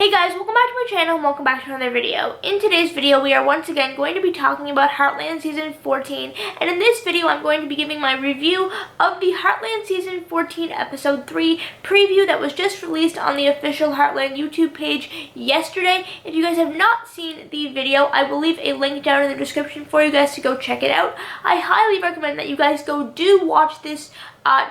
Hey guys, welcome back to my channel and welcome back to another video. In today's video, we are once again going to be talking about Heartland Season 14, and in this video, I'm going to be giving my review of the Heartland Season 14 Episode 3 preview that was just released on the official Heartland YouTube page yesterday. If you guys have not seen the video, I will leave a link down in the description for you guys to go check it out. I highly recommend that you guys do watch this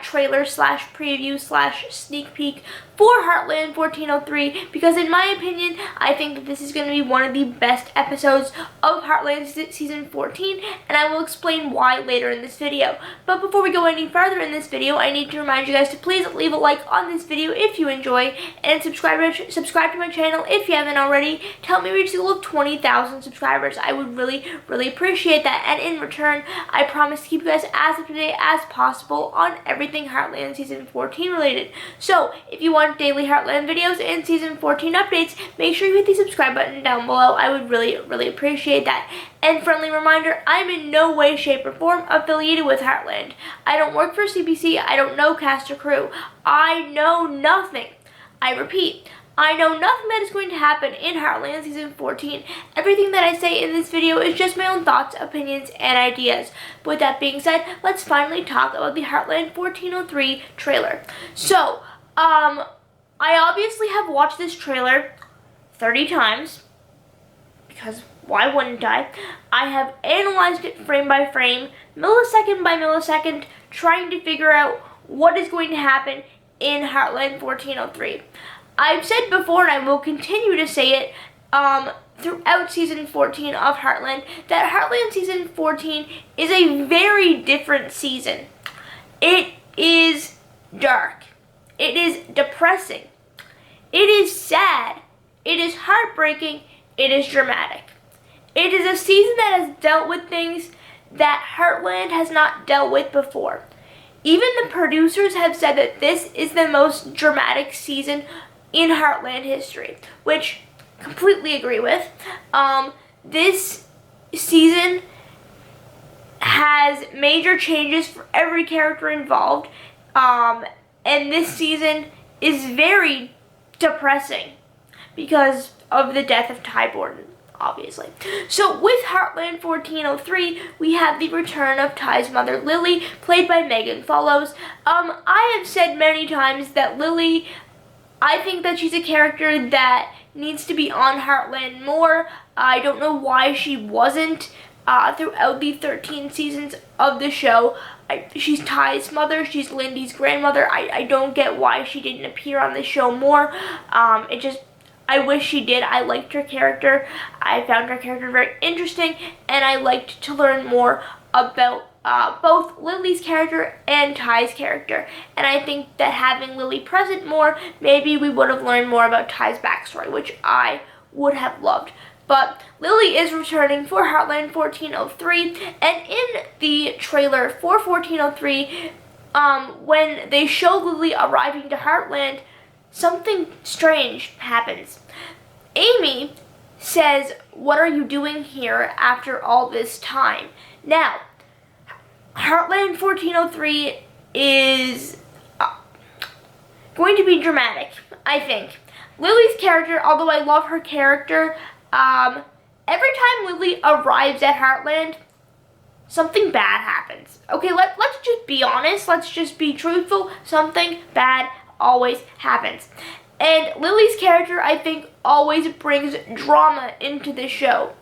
trailer slash preview slash sneak peek for Heartland 1403 because in my opinion I think that this is going to be one of the best episodes of Heartland Season 14, and I will explain why later in this video. But before we go any further in this video, I need to remind you guys to please leave a like on this video if you enjoy, and subscribe to my channel if you haven't already to help me reach the goal of 20,000 subscribers. I would really appreciate that, and in return I promise to keep you guys as up to date as possible on everything Heartland Season 14 related. So if you want daily Heartland videos and Season 14 updates, make sure you hit the subscribe button down below. I would really appreciate that. And friendly reminder, I'm in no way, shape, or form affiliated with Heartland. I don't work for CBC. I don't know cast or crew. I know nothing. I repeat, I know nothing that is going to happen in Heartland Season 14. Everything that I say in this video is just my own thoughts, opinions, and ideas. But with that being said, let's finally talk about the Heartland 1403 trailer. So, I obviously have watched this trailer 30 times, because why wouldn't I? I have analyzed it frame by frame, millisecond by millisecond, trying to figure out what is going to happen in Heartland 1403. I've said before, and I will continue to say it throughout Season 14 of Heartland, that Heartland Season 14 is a very different season. It is dark. It is depressing. It is sad. It is heartbreaking. It is dramatic. It is a season that has dealt with things that Heartland has not dealt with before. Even the producers have said that this is the most dramatic season in Heartland history, which I completely agree with. This season has major changes for every character involved, and this season is very depressing because of the death of Ty Borden, obviously. So with Heartland 1403, we have the return of Ty's mother, Lily, played by Megan Follows. I have said many times that Lily, I think that she's a character that needs to be on Heartland more. I don't know why she wasn't throughout the 13 seasons of the show. She's Ty's mother, she's Lindy's grandmother. I don't get why she didn't appear on the show more. I wish she did. I liked her character. I found her character very interesting, and I liked to learn more about both Lily's character and Ty's character. And I think that having Lily present more, maybe we would have learned more about Ty's backstory, which I would have loved. But Lily is returning for Heartland 1403, and in the trailer for 1403, when they show Lily arriving to Heartland, something strange happens. Amy says, "What are you doing here after all this time?" Now, Heartland 1403 is going to be dramatic, I think. Lily's character, although I love her character, every time Lily arrives at Heartland, something bad happens. Okay, let's just be honest. Let's just be truthful. Something bad always happens. And Lily's character, I think, always brings drama into the show.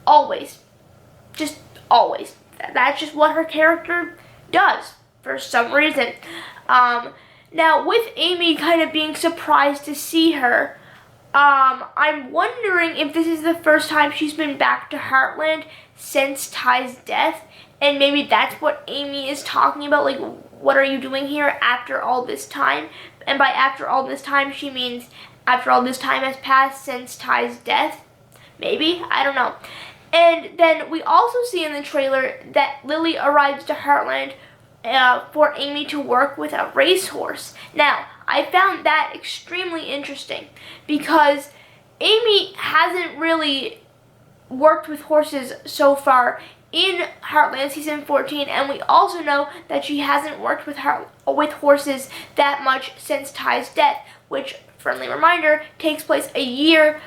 Always. Just always. That's just what her character does for some reason. Now, with Amy kind of being surprised to see her, I'm wondering if this is the first time she's been back to Heartland since Ty's death, and maybe that's what Amy is talking about, like, what are you doing here after all this time? And by after all this time, she means after all this time has passed since Ty's death. Maybe, I don't know. And then we also see in the trailer that Lily arrives to Heartland for Amy to work with a racehorse. Now, I found that extremely interesting because Amy hasn't really worked with horses so far in Heartland Season 14, and we also know that she hasn't worked with horses that much since Ty's death, which friendly reminder, takes place a year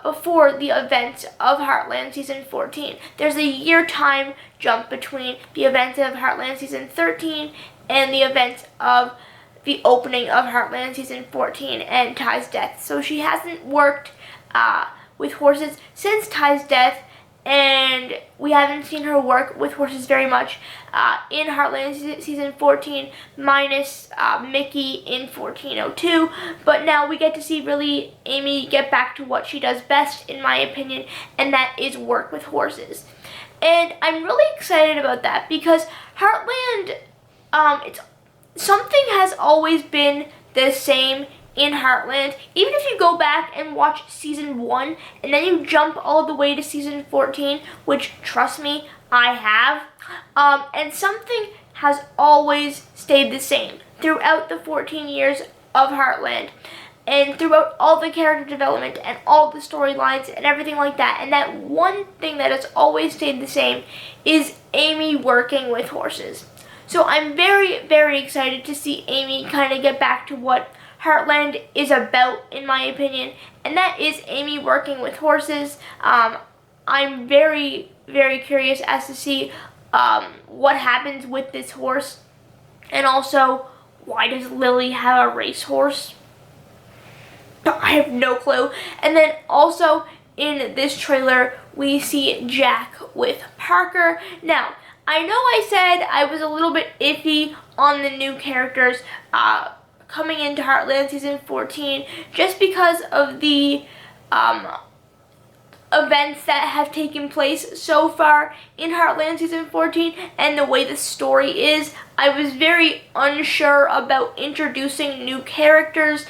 before the events of Heartland Season 14. There's a year time jump between the events of Heartland Season 13 and the events of the opening of Heartland Season 14 and Ty's death. So she hasn't worked with horses since Ty's death, and we haven't seen her work with horses very much in Heartland Season 14, minus Mickey in 1402. But now we get to see really Amy get back to what she does best, in my opinion, and that is work with horses. And I'm really excited about that because Heartland, something has always been the same in Heartland. Even if you go back and watch Season 1 and then you jump all the way to Season 14, which, trust me, I have, and something has always stayed the same throughout the 14 years of Heartland and throughout all the character development and all the storylines and everything like that. And that one thing that has always stayed the same is Amy working with horses. So I'm very, very excited to see Amy kind of get back to what Heartland is about, in my opinion, and that is Amy working with horses. I'm very, very curious as to see what happens with this horse, and also, why does Lily have a racehorse? I have no clue. And then also in this trailer, we see Jack with Parker. Now, I know I said I was a little bit iffy on the new characters coming into Heartland Season 14 just because of the events that have taken place so far in Heartland Season 14 and the way the story is. I was very unsure about introducing new characters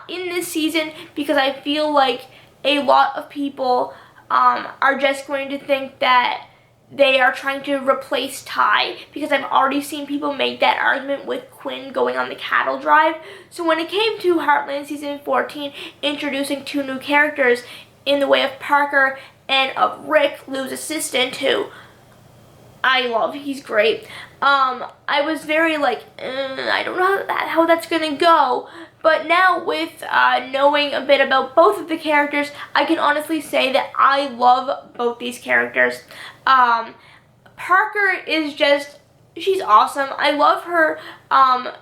in this season because I feel like a lot of people are just going to think that they are trying to replace Ty, because I've already seen people make that argument with Quinn going on the cattle drive. So when it came to Heartland Season 14, introducing two new characters in the way of Parker and of Rick, Lou's assistant, who I love, he's great. I was very like, I don't know how that's gonna go. But now with knowing a bit about both of the characters, I can honestly say that I love both these characters. Parker is just, she's awesome. I love her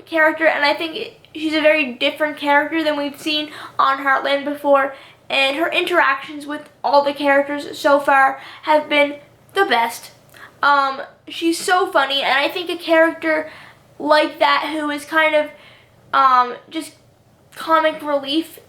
character, and I think she's a very different character than we've seen on Heartland before. And her interactions with all the characters so far have been the best. She's so funny, and I think a character like that who is kind of just comic relief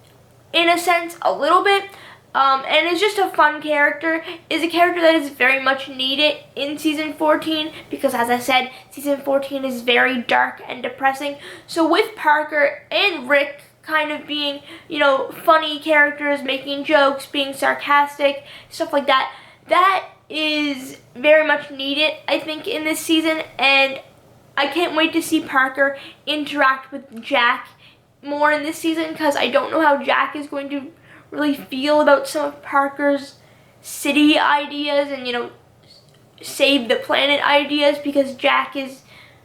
in a sense, a little bit, and is just a fun character, is a character that is very much needed in Season 14 because, as I said, Season 14 is very dark and depressing. So with Parker and Rick kind of being, you know, funny characters, making jokes, being sarcastic, stuff like that, that is very much needed, I think, in this season, and I can't wait to see Parker interact with Jack more in this season because I don't know how Jack is going to really feel about some of Parker's city ideas and, you know, save the planet ideas, because Jack is,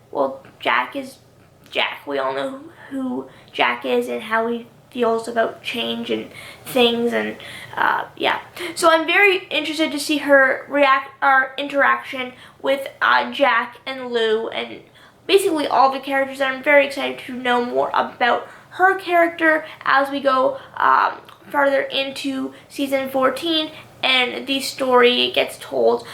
well, Jack is Jack. We all know who Jack is and how he feels about change and things, and yeah. So I'm very interested to see her interaction with Jack and Lou and basically all the characters, and I'm very excited to know more about her character as we go further into Season 14 and the story gets told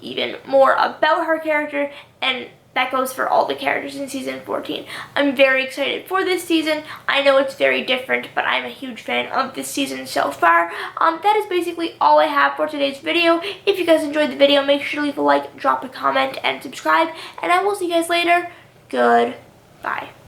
even more about her character, and that goes for all the characters in Season 14. I'm very excited for this season. I know it's very different, but I'm a huge fan of this season so far. That is basically all I have for today's video. If you guys enjoyed the video, make sure to leave a like, drop a comment, and subscribe, and I will see you guys later. Goodbye.